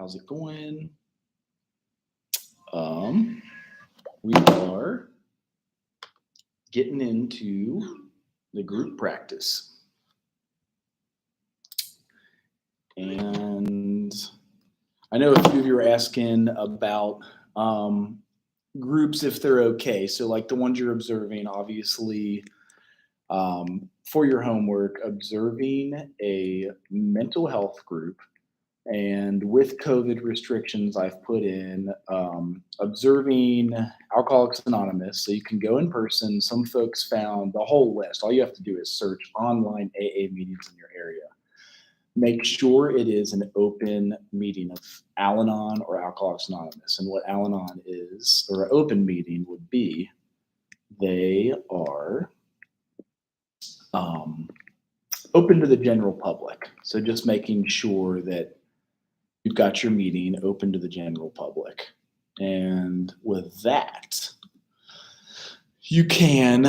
How's it going? We are getting into the group practice. And I know a few of you are asking about groups if they're okay. So like the ones you're observing, obviously, for your homework, observing a mental health group. And with COVID restrictions, I've put in observing Alcoholics Anonymous. So you can go in person. Some folks found the whole list. All you have to do is search online AA meetings in your area. Make sure it is an open meeting of Al-Anon or Alcoholics Anonymous. And what Al-Anon is, or an open meeting would be, they are open to the general public. So just making sure that you've got your meeting open to the general public. And with that, you can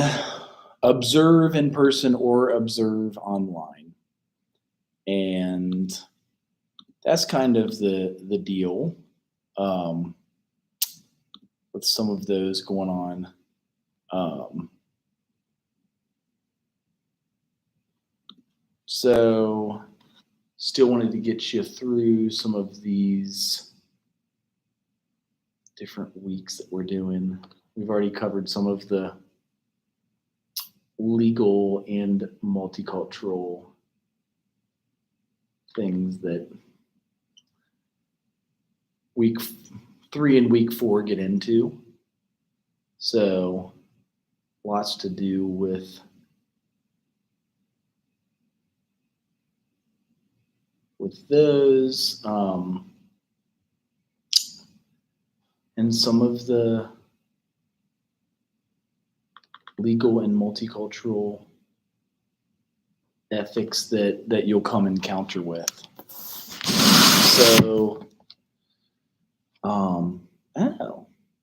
observe in person or observe online. And that's kind of the deal with some of those going on. So still wanted to get you through some of these different weeks that we're doing. We've already covered some of the legal and multicultural things that week 3 and week 4 get into. So lots to do with those, and some of the legal and multicultural ethics that you'll come encounter with. So,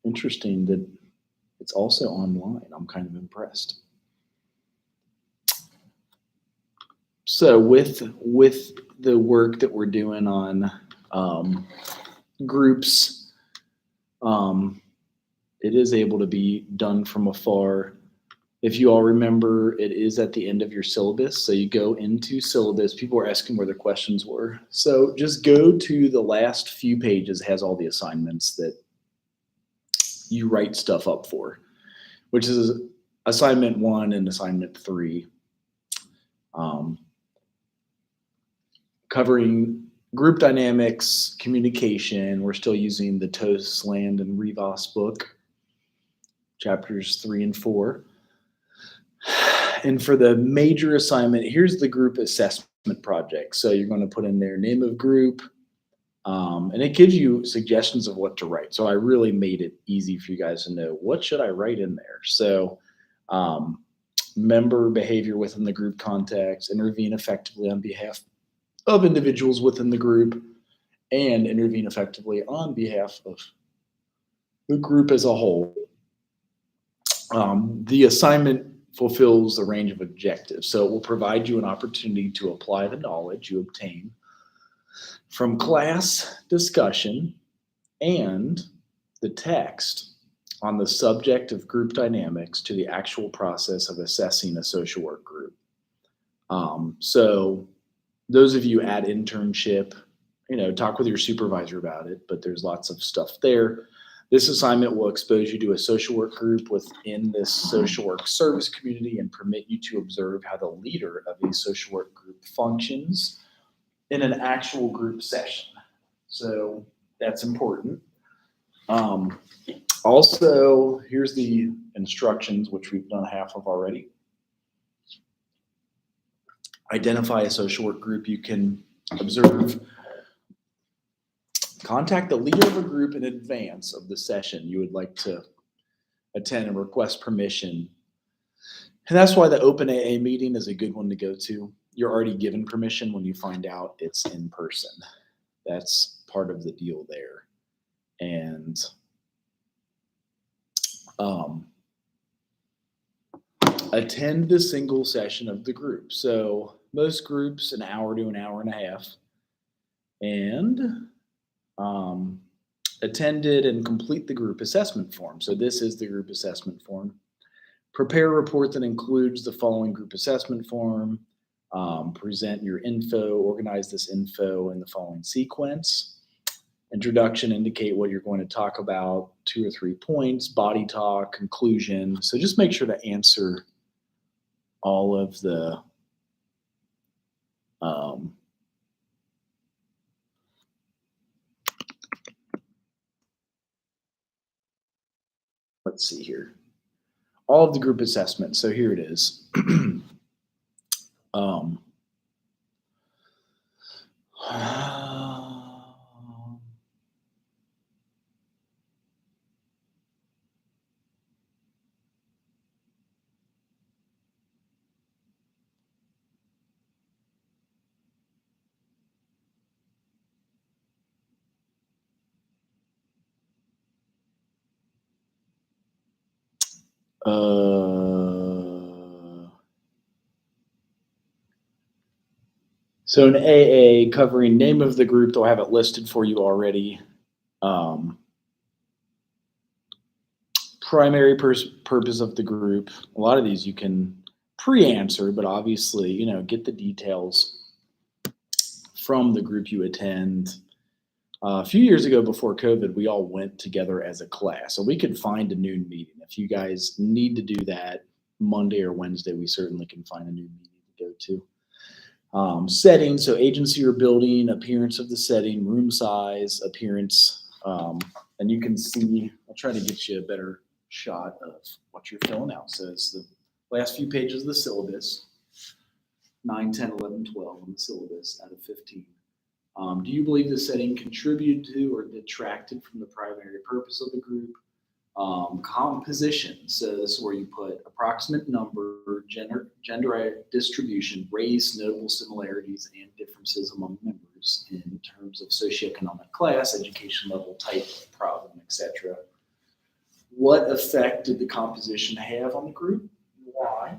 interesting that it's also online. I'm kind of impressed. So with the work that we're doing on groups, it is able to be done from afar. If you all remember, it is at the end of your syllabus. So you go into syllabus. People are asking where the questions were. So just go to the last few pages. It has all the assignments that you write stuff up for, which is assignment 1 and assignment 3. Covering group dynamics, communication. We're still using the Tosland and Rivas book, chapters 3 and 4. And for the major assignment, here's the group assessment project. So you're going to put in there name of group, and it gives you suggestions of what to write. So I really made it easy for you guys to know what should I write in there. So member behavior within the group context, intervene effectively on behalf of individuals within the group, and intervene effectively on behalf of the group as a whole. The assignment fulfills a range of objectives. So it will provide you an opportunity to apply the knowledge you obtain from class discussion and the text on the subject of group dynamics to the actual process of assessing a social work group. So those of you at internship, talk with your supervisor about it, but there's lots of stuff there. This assignment will expose you to a social work group within this social work service community and permit you to observe how the leader of a social work group functions in an actual group session. So that's important. Also, here's the instructions, which we've done half of already. Identify a social work group you can observe. Contact the leader of a group in advance of the session you would like to attend and request permission. And that's why the open AA meeting is a good one to go to. You're already given permission when you find out it's in person. That's part of the deal there. And attend the single session of the group. So most groups, an hour to an hour and a half. And attended and complete the group assessment form. So this is the group assessment form. Prepare a report that includes the following group assessment form. Present your info, organize this info in the following sequence. Introduction, indicate what you're going to talk about, 2 or 3 points, body talk, conclusion. So just make sure to answer all of the let's see here. All of the group assessment. So here it is. So in AA, covering name of the group, they'll have it listed for you already. Primary purpose of the group. A lot of these you can pre-answer, but obviously, get the details from the group you attend. A few years ago before COVID, we all went together as a class. So we could find a noon meeting. If you guys need to do that Monday or Wednesday, we certainly can find a noon meeting to go to. Setting, so agency or building, appearance of the setting, room size, appearance, and you can see, I'll try to get you a better shot of what you're filling out. So it's the last few pages of the syllabus, 9, 10, 11, 12 on the syllabus out of 15. Do you believe the setting contributed to or detracted from the primary purpose of the group? Composition, so this is where you put approximate number, gender distribution, race, notable similarities and differences among members in terms of socioeconomic class, education level, type of problem, etc. What effect did the composition have on the group? Why?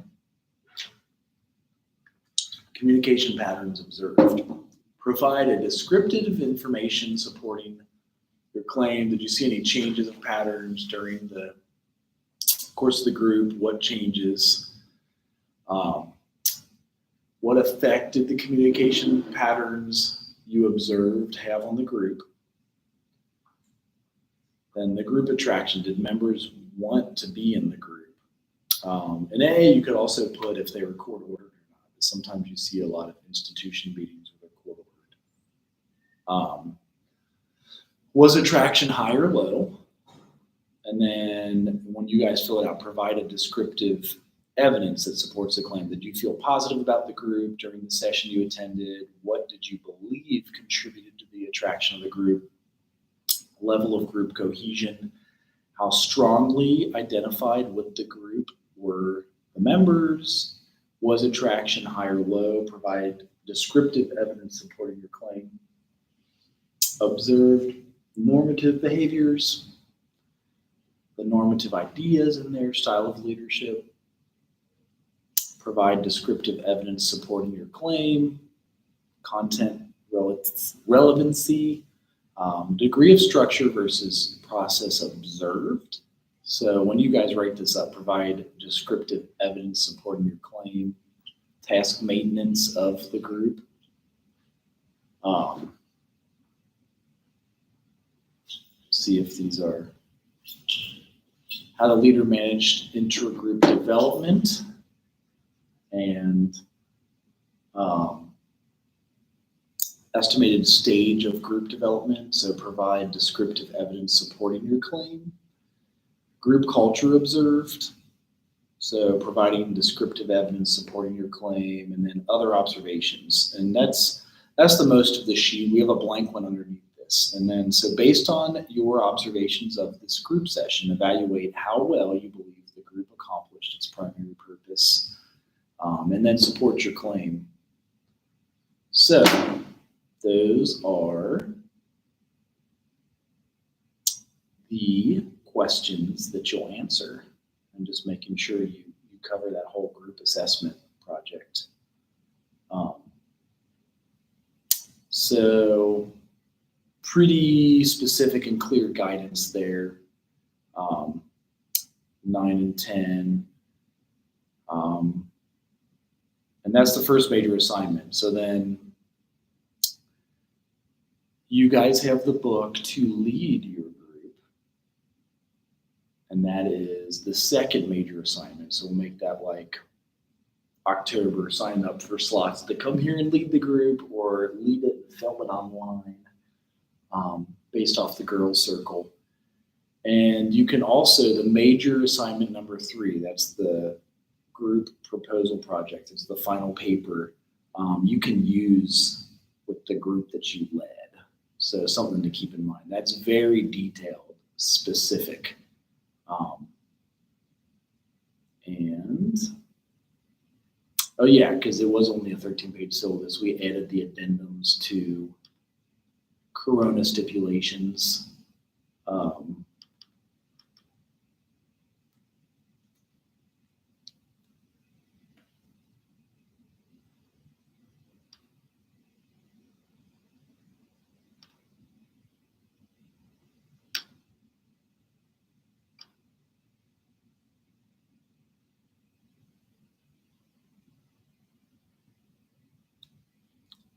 Communication patterns observed. Provide a descriptive information supporting your claim. Did you see any changes of patterns during the course of the group? What changes? What effect did the communication patterns you observed have on the group? Then the group attraction. Did members want to be in the group? In A, you could also put if they were court ordered or not. Sometimes you see a lot of institution meetings where they're court ordered. Was attraction high or low? And then when you guys fill it out, provide a descriptive evidence that supports the claim. Did you feel positive about the group during the session you attended? What did you believe contributed to the attraction of the group? Level of group cohesion. How strongly identified with the group were the members? Was attraction high or low? Provide descriptive evidence supporting your claim. Observed normative behaviors, the normative ideas in their style of leadership. Provide descriptive evidence supporting your claim. Content relevancy, degree of structure versus process observed. So when you guys write this up, provide descriptive evidence supporting your claim. Task maintenance of the group. See if these are how the leader managed intra-group development and estimated stage of group development. So provide descriptive evidence supporting your claim. Group culture observed. So providing descriptive evidence supporting your claim, and then other observations. And that's the most of the sheet. We have a blank one underneath. And then, so based on your observations of this group session, evaluate how well you believe the group accomplished its primary purpose, and then support your claim. So those are the questions that you'll answer. I'm just making sure you cover that whole group assessment project. So pretty specific and clear guidance there. 9 and 10. And that's the first major assignment. So then you guys have the book to lead your group. And that is the second major assignment. So we'll make that like October, sign up for slots to come here and lead the group or lead it and film it online based off the girls circle. And you can also, the major assignment number 3, that's the group proposal project. It's the final paper you can use with the group that you led. So something to keep in mind. That's very detailed, specific. And, oh yeah, because it was only a 13-page syllabus. We added the addendums to Corona stipulations.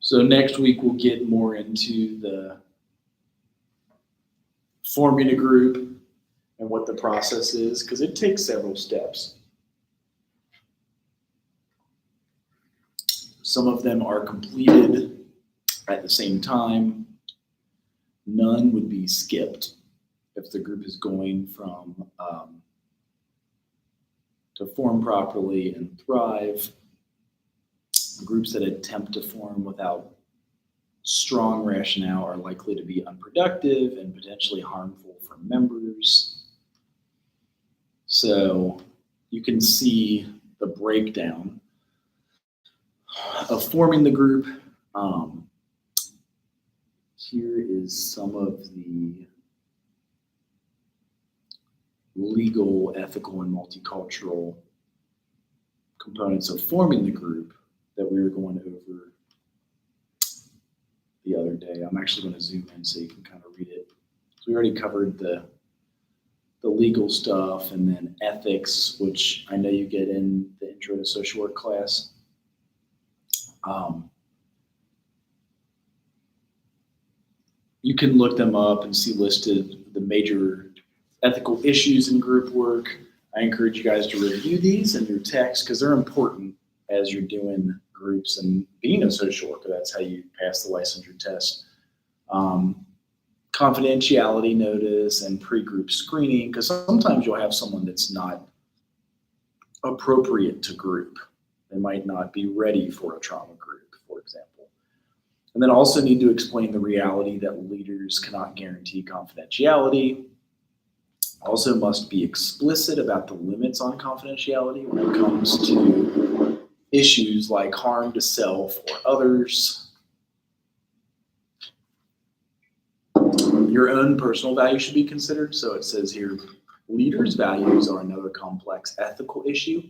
So next week we'll get more into the forming a group and what the process is, because it takes several steps. Some of them are completed at the same time. None would be skipped if the group is going from to form properly and thrive. Groups that attempt to form without strong rationale are likely to be unproductive and potentially harmful for members. So you can see the breakdown of forming the group. Here is some of the legal, ethical, and multicultural components of forming the group that we were going over the other day. I'm actually going to zoom in so you can kind of read it. So we already covered the legal stuff, and then ethics, which I know you get in the intro to social work class. You can look them up and see listed the major ethical issues in group work. I encourage you guys to review these in your text because they're important as you're doing groups and being a social worker. That's how you pass the licensure test. Confidentiality notice and pre-group screening, because sometimes you'll have someone that's not appropriate to group. They might not be ready for a trauma group, for example. And then also need to explain the reality that leaders cannot guarantee confidentiality. Also must be explicit about the limits on confidentiality when it comes to issues like harm to self or others. Your own personal values should be considered. So it says here, leaders' values are another complex ethical issue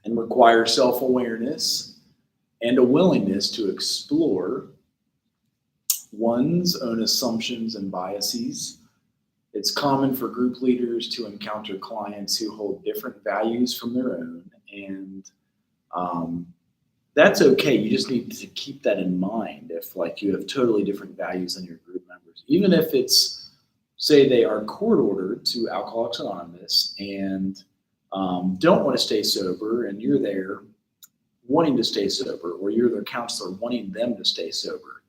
and require self-awareness and a willingness to explore one's own assumptions and biases. It's common for group leaders to encounter clients who hold different values from their own, and that's okay. You just need to keep that in mind if like you have totally different values than your group members. Even if it's, say they are court-ordered to Alcoholics Anonymous and don't want to stay sober, and you're there wanting to stay sober, or you're their counselor wanting them to stay sober.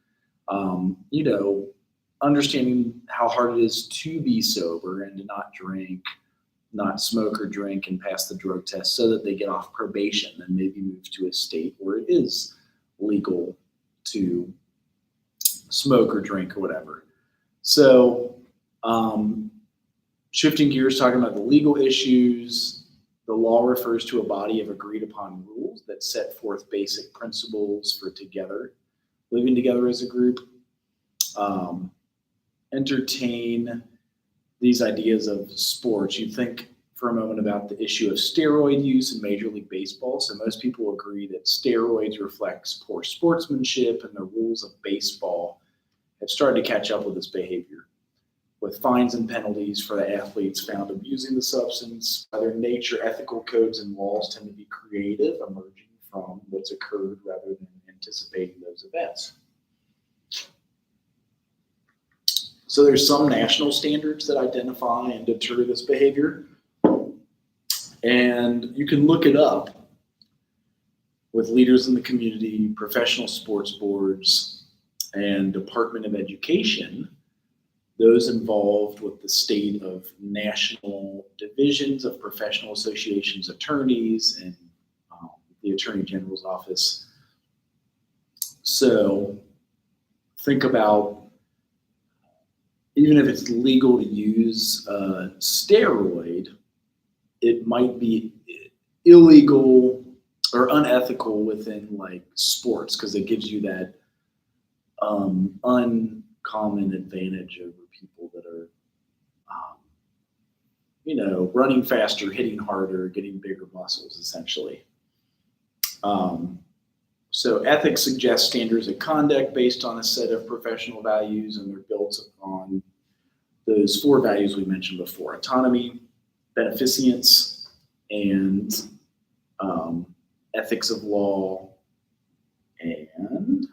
Understanding how hard it is to be sober and to not drink, not smoke or drink and pass the drug test so that they get off probation and maybe move to a state where it is legal to smoke or drink or whatever. So shifting gears, talking about the legal issues, the law refers to a body of agreed upon rules that set forth basic principles for living together as a group. Entertain these ideas of sports. You think for a moment about the issue of steroid use in Major League Baseball. So most people agree that steroids reflects poor sportsmanship and the rules of baseball have started to catch up with this behavior, with fines and penalties for the athletes found abusing the substance. By their nature, ethical codes and laws tend to be creative, emerging from what's occurred rather than anticipating those events. So there's some national standards that identify and deter this behavior. And you can look it up with leaders in the community, professional sports boards, and Department of Education, those involved with the state of national divisions of professional associations, attorneys, and the Attorney General's office. So think about, even if it's legal to use a steroid, it might be illegal or unethical within like sports, because it gives you that uncommon advantage over people that are, running faster, hitting harder, getting bigger muscles, essentially. So ethics suggests standards of conduct based on a set of professional values, and they're built on those 4 values we mentioned before: autonomy, beneficence, and ethics of law, and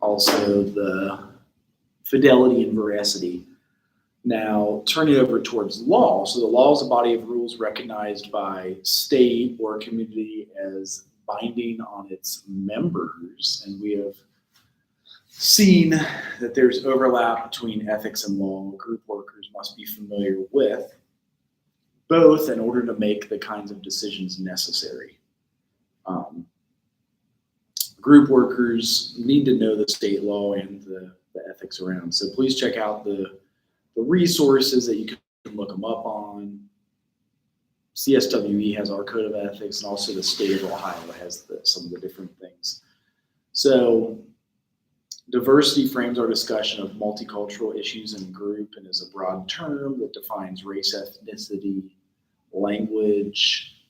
also the fidelity and veracity. Now, turning over towards law. So the law is a body of rules recognized by state or community as binding on its members. And we have seen that there's overlap between ethics and law. Group workers must be familiar with both in order to make the kinds of decisions necessary. Group workers need to know the state law and the ethics around. So please check out the resources that you can look them up on. CSWE has our code of ethics, and also the state of Ohio has some of the different things. So diversity frames our discussion of multicultural issues in group and is a broad term that defines race, ethnicity, language,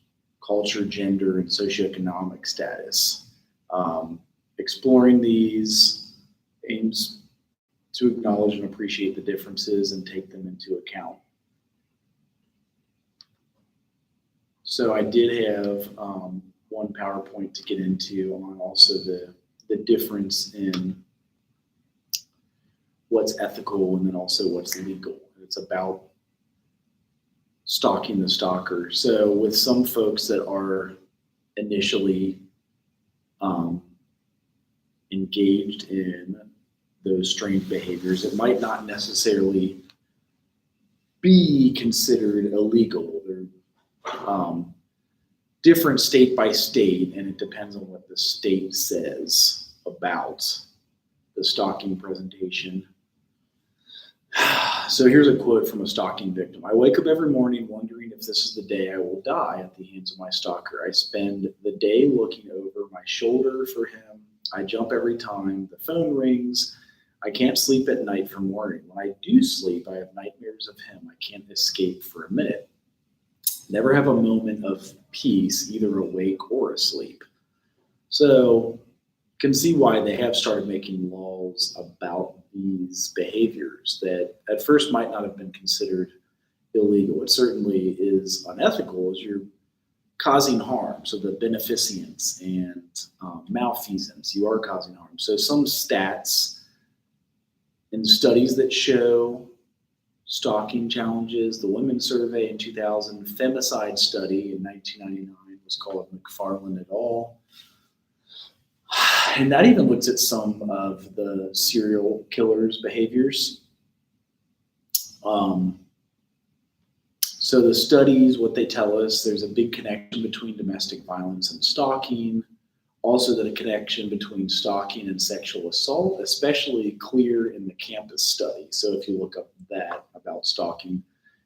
culture, gender, and socioeconomic status. Exploring these aims to acknowledge and appreciate the differences and take them into account. So I did have one PowerPoint to get into on also the difference in what's ethical and then also what's legal. It's about stalking the stalker. So with some folks that are initially engaged in those strange behaviors, it might not necessarily be considered illegal. They're different state by state, and it depends on what the state says about the stalking presentation. So here's a quote from a stalking victim. I wake up every morning wondering if this is the day I will die at the hands of my stalker. I spend the day looking over my shoulder for him. I jump every time the phone rings. I can't sleep at night from worrying. When I do sleep, I have nightmares of him. I can't escape for a minute. Never have a moment of peace, either awake or asleep. So you can see why they have started making laws about these behaviors that at first might not have been considered illegal. It certainly is unethical as you're causing harm. So the beneficence and malfeasance, you are causing harm. So some stats and studies that show stalking challenges, the Women's Survey in 2000, Femicide Study in 1999 was called McFarland et al. And that even looks at some of the serial killers' behaviors. So the studies, what they tell us, there's a big connection between domestic violence and stalking. Also the connection between stalking and sexual assault, especially clear in the campus study. So if you look up that about stalking,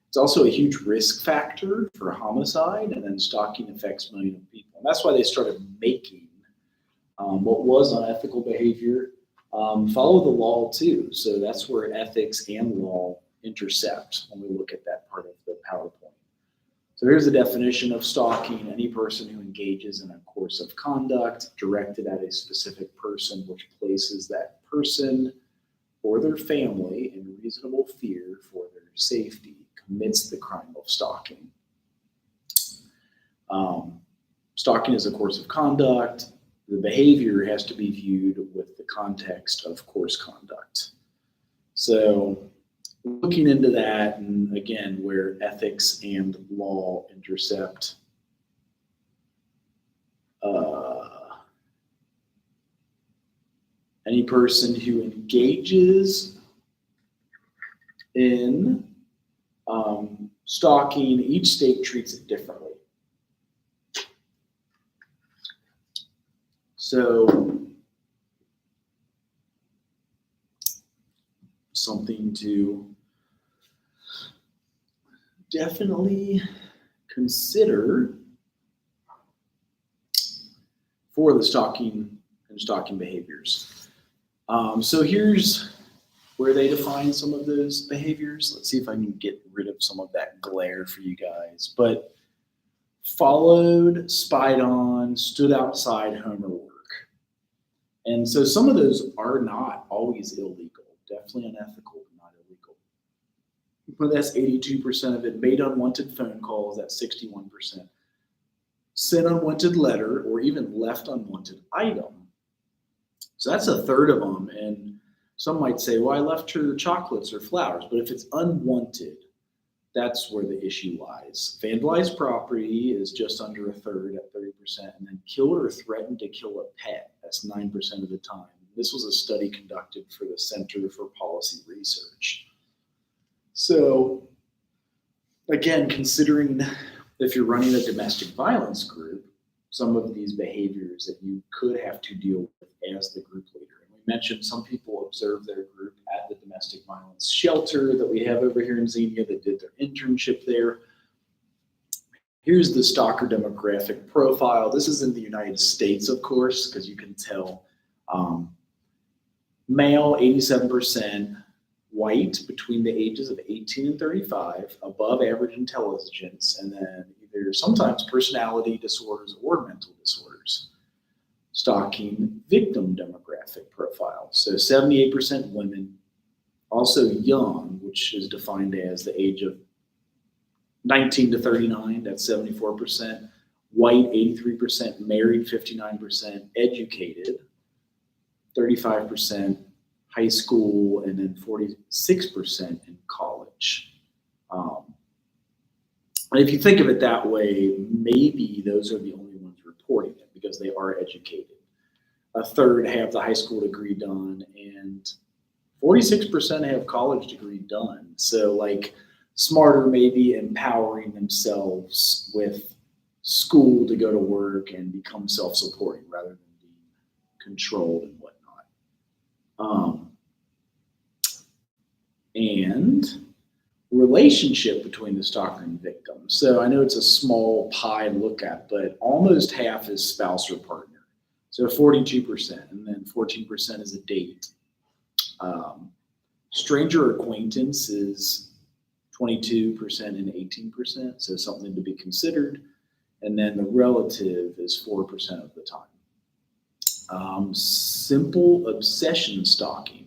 it's also a huge risk factor for homicide, and then stalking affects millions of people. And that's why they started making what was unethical behavior follow the law too. So that's where ethics and law intercept when we look at that part of the PowerPoint. So here's the definition of stalking: any person who engages in a course of conduct directed at a specific person which places that person or their family in reasonable fear for their safety commits the crime of stalking. Stalking is a course of conduct. The behavior has to be viewed with the context of course conduct. So looking into that, and again, where ethics and law intercept, any person who engages in stalking, each state treats it differently. So something to definitely consider for the stalking and stalking behaviors. So here's where they define some of those behaviors. Let's see if I can get rid of some of that glare for you guys. But followed, spied on, stood outside home or work. And so some of those are not always illegal, definitely unethical, but not illegal. But that's 82% of it. Made unwanted phone calls, that's 61%. Sent unwanted letter or even left unwanted item. So that's a third of them. And some might say, well, I left her chocolates or flowers. But if it's unwanted, that's where the issue lies. Vandalized property is just under a third at 30%, and then killed or threatened to kill a pet, that's 9% of the time. This was a study conducted for the Center for Policy Research. So again, considering if you're running a domestic violence group, some of these behaviors that you could have to deal with as the group leader. And we mentioned some people observe their group at the domestic violence shelter that we have over here in Xenia that did their internship there. Here's the stalker demographic profile. This is in the United States, of course, because you can tell. Male, 87%, white, between the ages of 18 and 35, above average intelligence, and then either sometimes personality disorders or mental disorders. Stalking victim demographic profile. So 78% women, also young, which is defined as the age of 19 to 39, that's 74%. White, 83%, married, 59%, educated, 35%, high school, and then 46% in college. And if you think of it that way, maybe those are the only ones reporting it because they are educated. A third have the high school degree done, and 46% have college degree done. So like smarter, maybe empowering themselves with school to go to work and become self-supporting rather than being controlled and whatnot. And relationship between the stalker and victim. So I know it's a small pie to look at, but almost half is spouse or partner. So 42%, and then 14% is a date. Stranger acquaintance is 22% and 18%, so something to be considered. And then the relative is 4% of the time. Simple obsession stalking.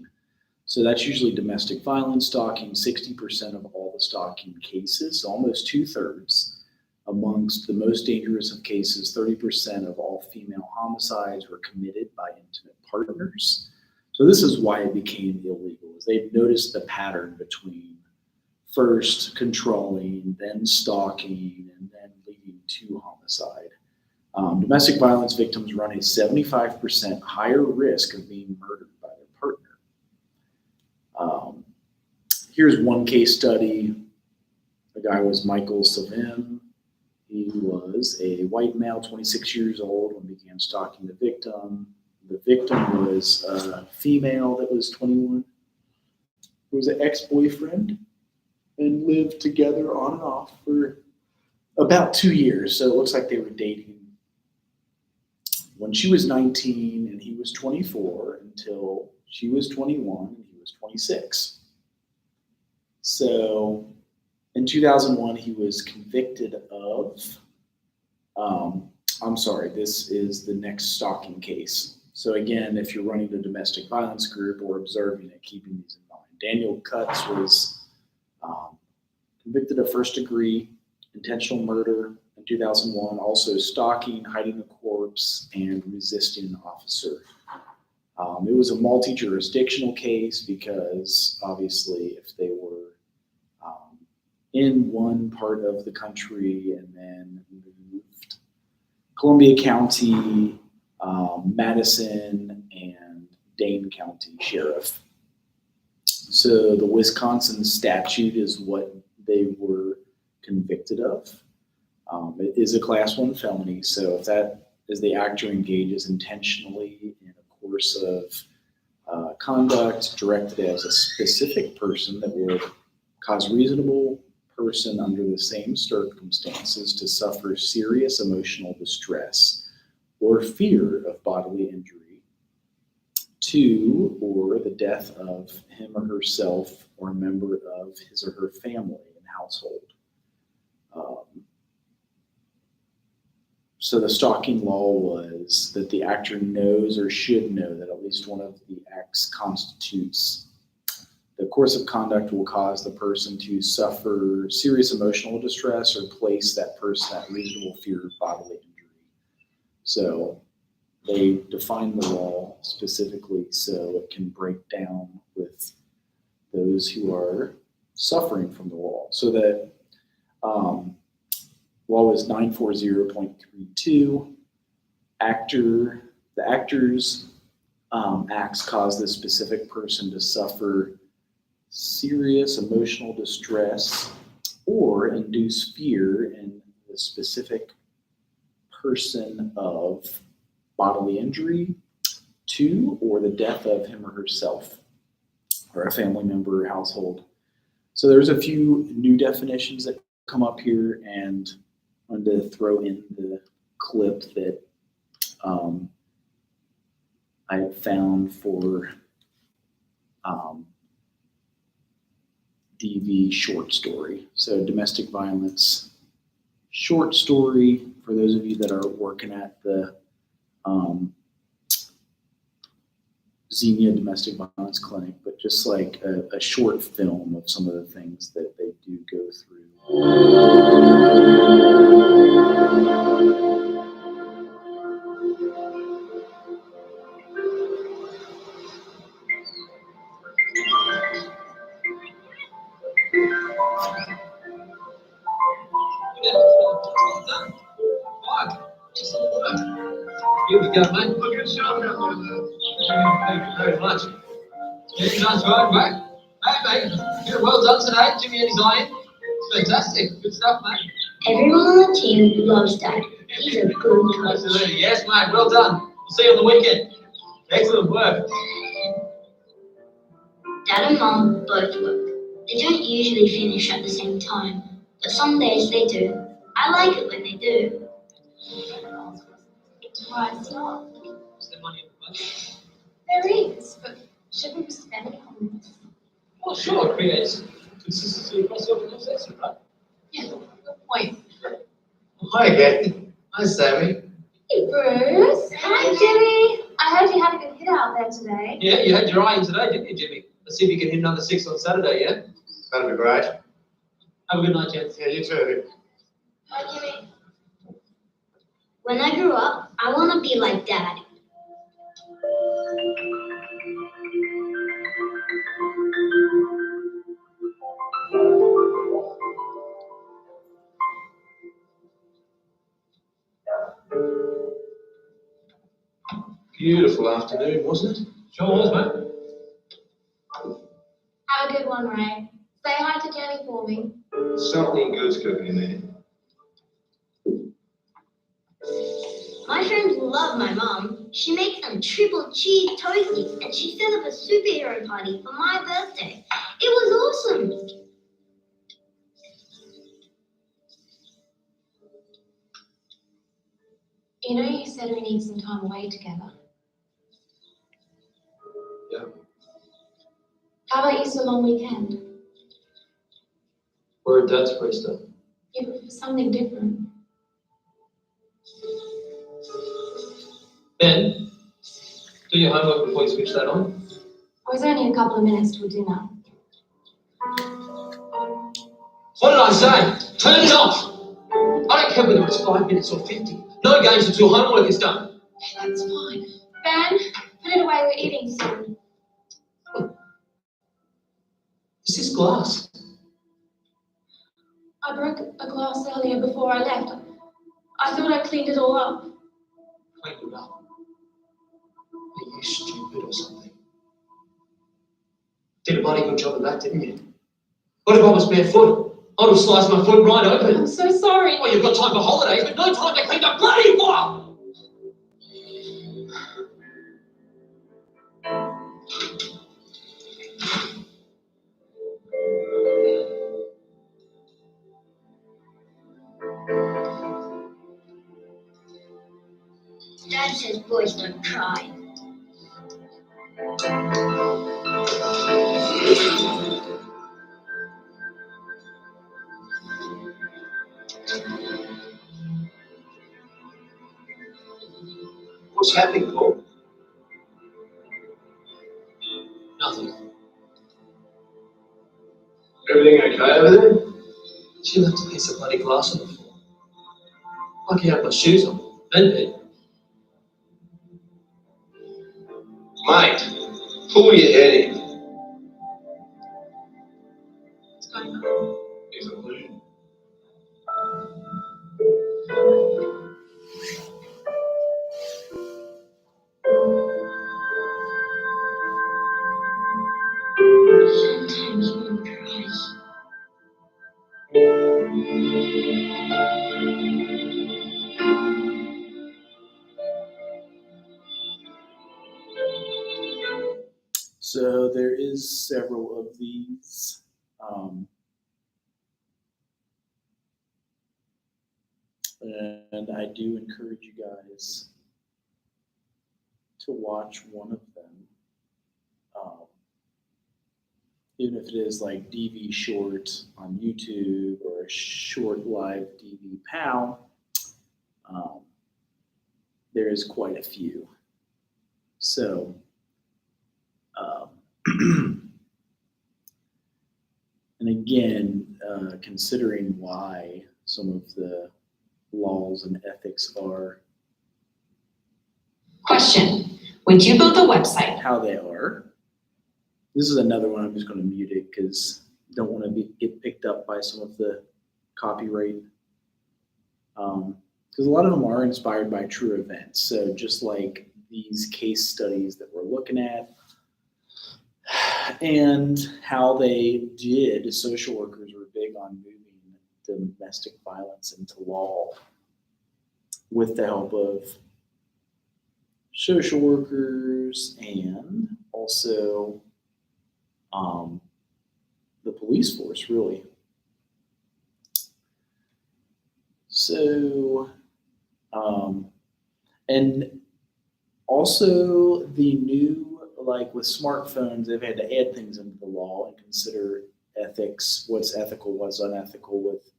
So that's usually domestic violence stalking, 60% of all the stalking cases, so almost 2/3. Amongst the most dangerous of cases, 30% of all female homicides were committed by intimate partners. So this is why it became illegal, is they've noticed the pattern between first controlling, then stalking, and then leading to homicide. Domestic violence victims run a 75% higher risk of being murdered by their partner. Here's one case study. The guy was Michael Savim. He was a white male, 26 years old, when he began stalking the victim. The victim was a female that was 21, who was an ex-boyfriend, and lived together on and off for about 2 years. So it looks like they were dating when she was 19 and he was 24 until she was 21 and he was 26. So In 2001, he was convicted of, I'm sorry, this is the next stalking case. So again, if you're running a domestic violence group or observing it, keeping these in mind. Daniel Cutts was convicted of first degree intentional murder in 2001, also stalking, hiding a corpse, and resisting an officer. It was a multi-jurisdictional case because obviously if they were in one part of the country and then moved, Columbia County, Madison, and Dane County Sheriff. So the Wisconsin statute is what they were convicted of. It is a class 1 felony, so if that is the actor engages intentionally in a course of conduct directed as a specific person that would cause reasonable person under the same circumstances to suffer serious emotional distress or fear of bodily injury, 2, or the death of him or herself or a member of his or her family and household. So the stalking law was that the actor knows or should know that at least one of the acts constitutes the course of conduct will cause the person to suffer serious emotional distress or place that person at reasonable fear of bodily injury. So they define the law specifically so it can break down with those who are suffering from the law. So that law is 940.32. The actor's acts cause the specific person to suffer serious emotional distress or induce fear in the specific person of bodily injury, 2, or the death of him or herself or a family member or household. So there's a few new definitions that come up here, and I wanted to throw in the clip that I had found for DV short story. So domestic violence short story for those of you that are working at the Xenia Domestic Violence Clinic, but just like a short film of some of the things that they do go through. Here we go, mate. Look at the show. Thank you very much. Yeah, nice ride, mate. Hey, mate. Yeah, well done today, Jimmy and his iron. It's fantastic. Good stuff, mate. Everyone on the team loves Dad. He's a good coach. Absolutely. Yes, mate. Well done. We'll see you on the weekend. Excellent work. Dad and Mum both work. They don't usually finish at the same time, but some days they do. I like it when they do. Right, stop. Is there money in the budget? There is, but should we be spending on this? Well, sure. It creates consistency across the organisation, right? Yeah, good point. Hi again. Hi, Sammy. Hey, Bruce. Hi, Jimmy. I heard you had a good hit out there today. Yeah, you had your iron today, didn't you, Jimmy? Let's see if you can hit another 6 on Saturday, yeah? That'll be great. Have a good night, gents. Yeah, you too. Hi, Jimmy. When I grow up, I want to be like Dad. Beautiful afternoon, wasn't it? Sure was, mate. Have a good one, Ray. Say hi to Jenny for me. Something good's cooking in there. My friends love my mom. She makes them triple cheese toasties, and she set up a superhero party for my birthday. It was awesome. You know you said we need some time away together. Yeah. How about Easter long weekend? We're at Dad's for Easter. Yeah, but for something different. Ben, do your homework before you switch that on. Oh, it's only a couple of minutes till dinner. What did I say? Turn it off! I don't care whether it's 5 minutes or 50. No games until homework is done. That's fine. Ben, put it away, we're eating soon. Is this glass? I broke a glass earlier before I left. I thought I cleaned it all up. Clean it up. Are you stupid or something? Did a bloody good job of that, didn't you? What if I was barefoot? I would have sliced my foot right open. I'm so sorry. Well, you've got time for holidays, but no time to clean the bloody fire! Dad says boys don't cry. What's happening, Paul? Nothing. Everything okay over there? She left a piece of bloody glass on the floor. Lucky I had my shoes on. And bed. Mate, pull your head in. What's going on? There's a loon. Sometimes Mom cries. So there is several of these. And I do encourage you guys to watch one of them. Even if it is like DV Short on YouTube or a short live DV POW, there is quite a few. So, and again, considering why some of the laws and ethics are Question, would you build a website? how they are. This is another one. I'm just going to mute it because I don't want to get picked up by some of the copyright. Because a lot of them are inspired by true events. So just like these case studies that we're looking at and how they did, social workers were big on moving domestic violence into law with the help of social workers and also the police force, really. So, and also the new, like with smartphones, they've had to add things into the law and consider ethics, what's ethical, what's unethical with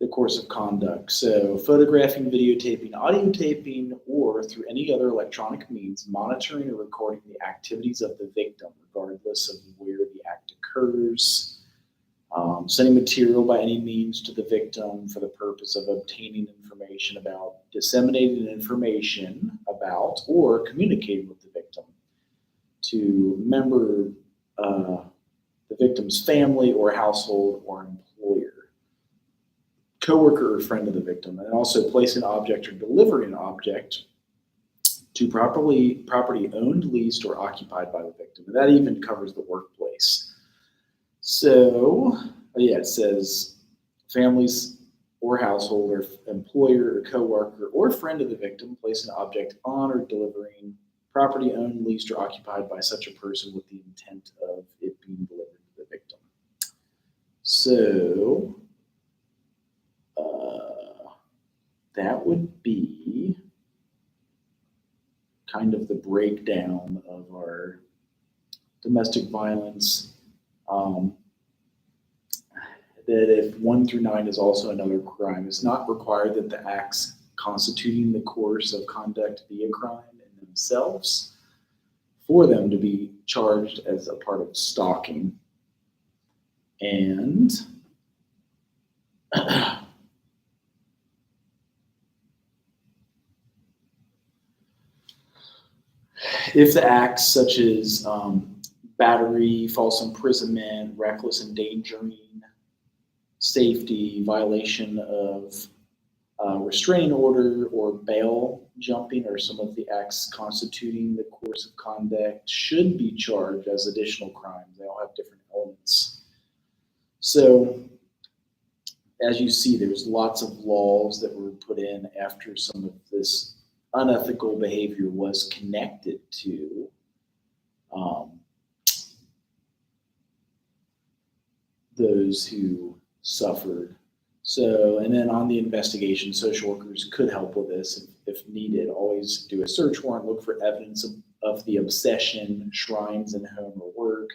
the course of conduct. So photographing, videotaping, audio taping, or through any other electronic means, monitoring or recording the activities of the victim, regardless of where the act occurs. Sending material by any means to the victim for the purpose of obtaining information about, disseminating information about, or communicating with the victim to member the victim's family or household or employer, coworker or friend of the victim, and also placing an object or delivering an object to property owned, leased, or occupied by the victim. And that even covers the workplace. So, yeah, it says families or household or employer or coworker or friend of the victim placing an object on or delivering property owned, leased, or occupied by such a person with the intent of it being delivered to the victim. So, that would be kind of the breakdown of our domestic violence that if 1 through 9 is also another crime, it's not required that the acts constituting the course of conduct be a crime in themselves for them to be charged as a part of stalking. And if the acts such as battery, false imprisonment, reckless endangering safety, violation of restraining order, or bail jumping are some of the acts constituting the course of conduct should be charged as additional crimes. They all have different elements. So as you see, there's lots of laws that were put in after some of this unethical behavior was connected to those who suffered. So, and then on the investigation, social workers could help with this if needed. Always do a search warrant, look for evidence of the obsession, shrines in home or work,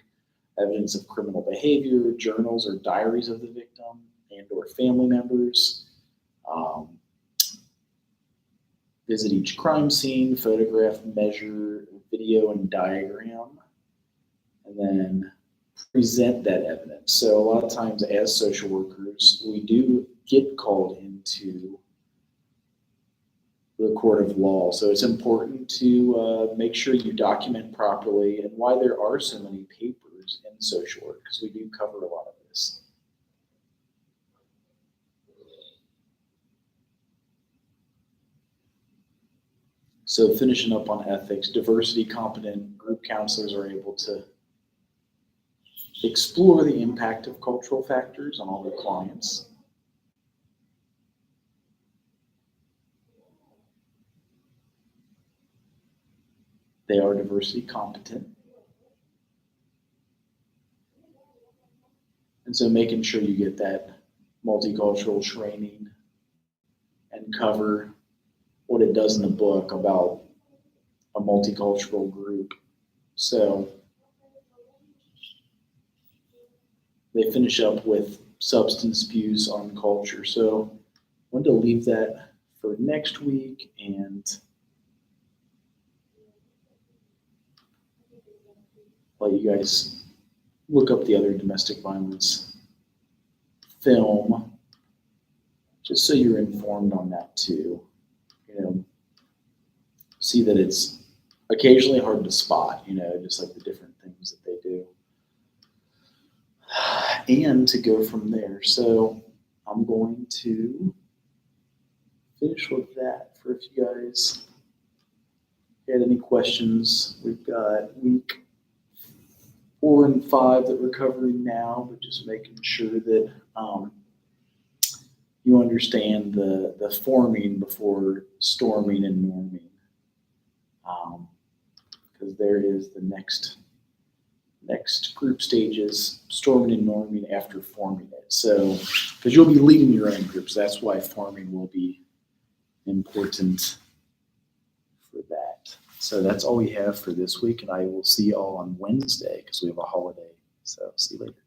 evidence of criminal behavior, journals or diaries of the victim and or family members. Visit each crime scene, photograph, measure, video, and diagram, and then present that evidence. So a lot of times as social workers, we do get called into the court of law. So it's important to make sure you document properly, and why there are so many papers in social work, because we do cover a lot of this. So finishing up on ethics, diversity competent group counselors are able to explore the impact of cultural factors on all their clients. They are diversity competent. And so making sure you get that multicultural training and cover what it does in the book about a multicultural group. So they finish up with substance abuse on culture. So I wanted to leave that for next week and let you guys look up the other domestic violence film, just so you're informed on that too. You know, see that it's occasionally hard to spot, you know, just like the different things that they do. And to go from there. So I'm going to finish with that for if you guys had any questions. We've got week 4 and 5 that we're covering now, but just making sure that you understand the forming before storming and norming. Because there is the next group stages, storming and norming after forming it. So, because you'll be leading your own groups, that's why forming will be important for that. So that's all we have for this week, and I will see you all on Wednesday because we have a holiday. So see you later.